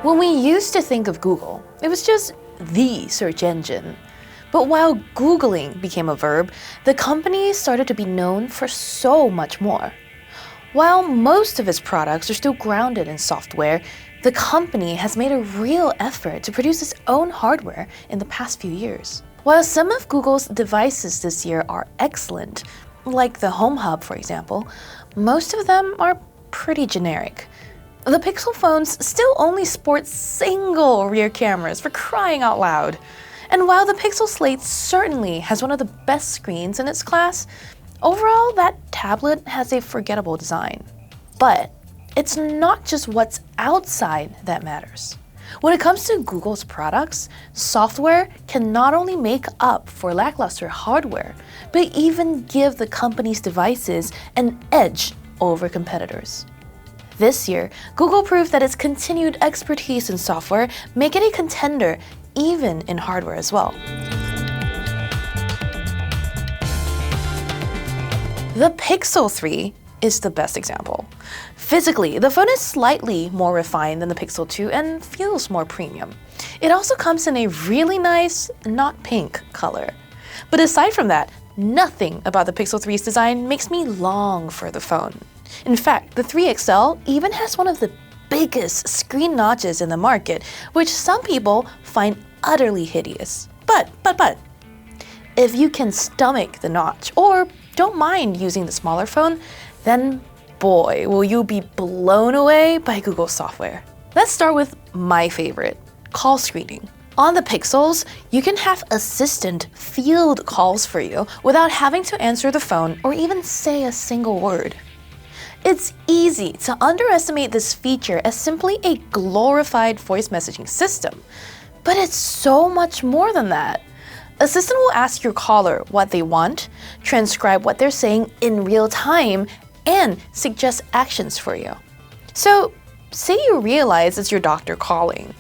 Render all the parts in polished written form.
When we used to think of Google, it was just the search engine. But while Googling became a verb, the company started to be known for so much more. While most of its products are still grounded in software, the company has made a real effort to produce its own hardware in the past few years. While some of Google's devices this year are excellent, like the Home Hub for example, most of them are pretty generic. The Pixel phones still only sport single rear cameras, for crying out loud. And while the Pixel Slate certainly has one of the best screens in its class, overall that tablet has a forgettable design. But it's not just what's outside that matters. When it comes to Google's products, software can not only make up for lackluster hardware, but even give the company's devices an edge over competitors. This year, Google proved that its continued expertise in software make it a contender even in hardware as well. The Pixel 3 is the best example. Physically, the phone is slightly more refined than the Pixel 2 and feels more premium. It also comes in a really nice, not pink color. But aside from that, nothing about the Pixel 3's design makes me long for the phone. In fact, the 3 XL even has one of the biggest screen notches in the market, which some people find utterly hideous. But, if you can stomach the notch or don't mind using the smaller phone, then boy, will you be blown away by Google software. Let's start with my favorite, call screening. On the Pixels, you can have Assistant field calls for you without having to answer the phone or even say a single word. It's easy to underestimate this feature as simply a glorified voice messaging system, but it's so much more than that. Assistant will ask your caller what they want, transcribe what they're saying in real time, and suggest actions for you. So, say you realize it's your doctor calling.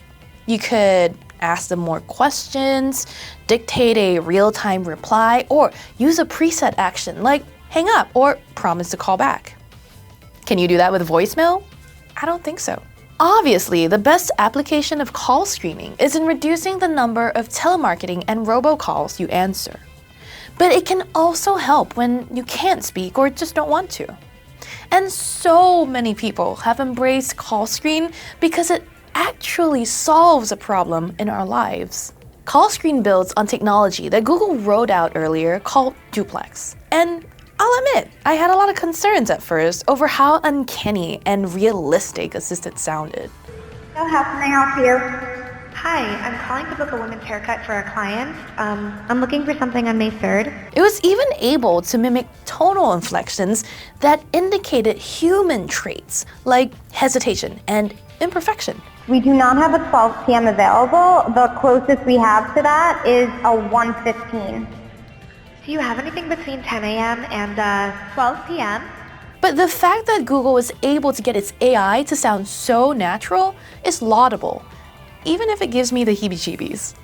You could ask them more questions, dictate a real-time reply, or use a preset action like hang up or promise to call back. Can you do that with voicemail? I don't think so. Obviously, the best application of call screening is in reducing the number of telemarketing and robocalls you answer. But it can also help when you can't speak or just don't want to. And so many people have embraced call screen because it actually solves a problem in our lives. Call screen builds on technology that Google rolled out earlier called Duplex. And I'll admit, I had a lot of concerns at first over how uncanny and realistic Assistant sounded. So how can I help you? Hi, I'm calling to book a women's haircut for a client. I'm looking for something on May 3rd. It was even able to mimic tonal inflections that indicated human traits like hesitation and imperfection. We do not have a 12 p.m. available. The closest we have to that is a 1:15. Do you have anything between 10 a.m. and 12 p.m.? But the fact that Google was able to get its AI to sound so natural is laudable, even if it gives me the heebie-jeebies.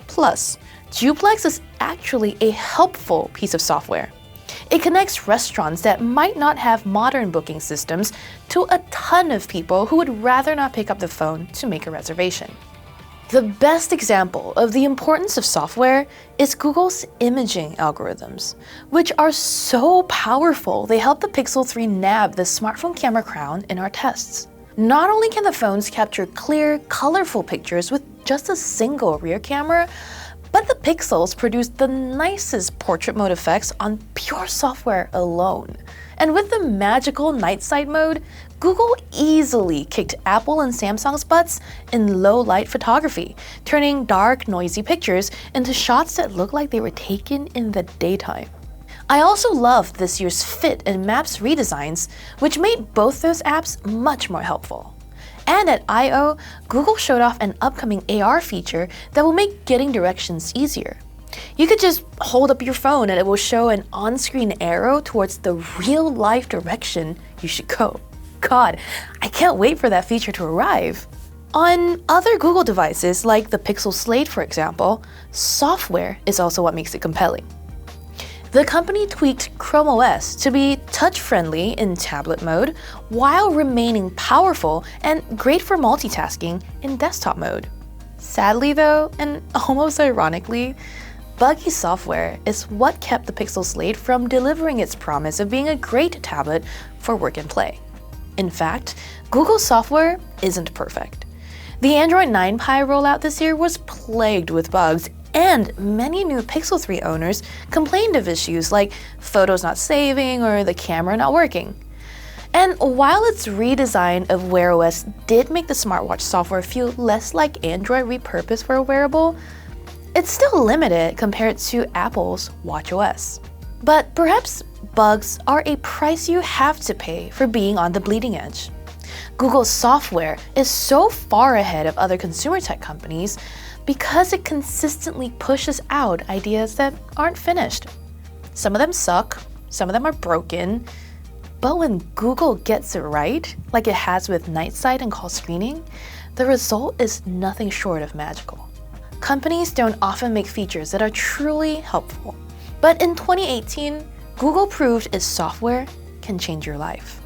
Plus, Duplex is actually a helpful piece of software. It connects restaurants that might not have modern booking systems to a ton of people who would rather not pick up the phone to make a reservation. The best example of the importance of software is Google's imaging algorithms, which are so powerful they help the Pixel 3 nab the smartphone camera crown in our tests. Not only can the phones capture clear, colorful pictures with just a single rear camera, but the Pixels produce the nicest portrait mode effects on pure software alone. And with the magical night sight mode, Google easily kicked Apple and Samsung's butts in low light photography, turning dark, noisy pictures into shots that look like they were taken in the daytime. I also loved this year's Fit and Maps redesigns, which made both those apps much more helpful. And at I/O, Google showed off an upcoming AR feature that will make getting directions easier. You could just hold up your phone and it will show an on-screen arrow towards the real-life direction you should go. God, I can't wait for that feature to arrive. On other Google devices, like the Pixel Slate for example, software is also what makes it compelling. The company tweaked Chrome OS to be touch-friendly in tablet mode while remaining powerful and great for multitasking in desktop mode. Sadly though, and almost ironically, buggy software is what kept the Pixel Slate from delivering its promise of being a great tablet for work and play. In fact, Google's software isn't perfect. The Android 9 Pie rollout this year was plagued with bugs, and many new Pixel 3 owners complained of issues like photos not saving or the camera not working. And while its redesign of Wear OS did make the smartwatch software feel less like Android repurposed for a wearable, it's still limited compared to Apple's watchOS. But perhaps bugs are a price you have to pay for being on the bleeding edge. Google's software is so far ahead of other consumer tech companies because it consistently pushes out ideas that aren't finished. Some of them suck, some of them are broken, but when Google gets it right, like it has with night sight and call screening, the result is nothing short of magical. Companies don't often make features that are truly helpful, but in 2018, Google proved its software can change your life.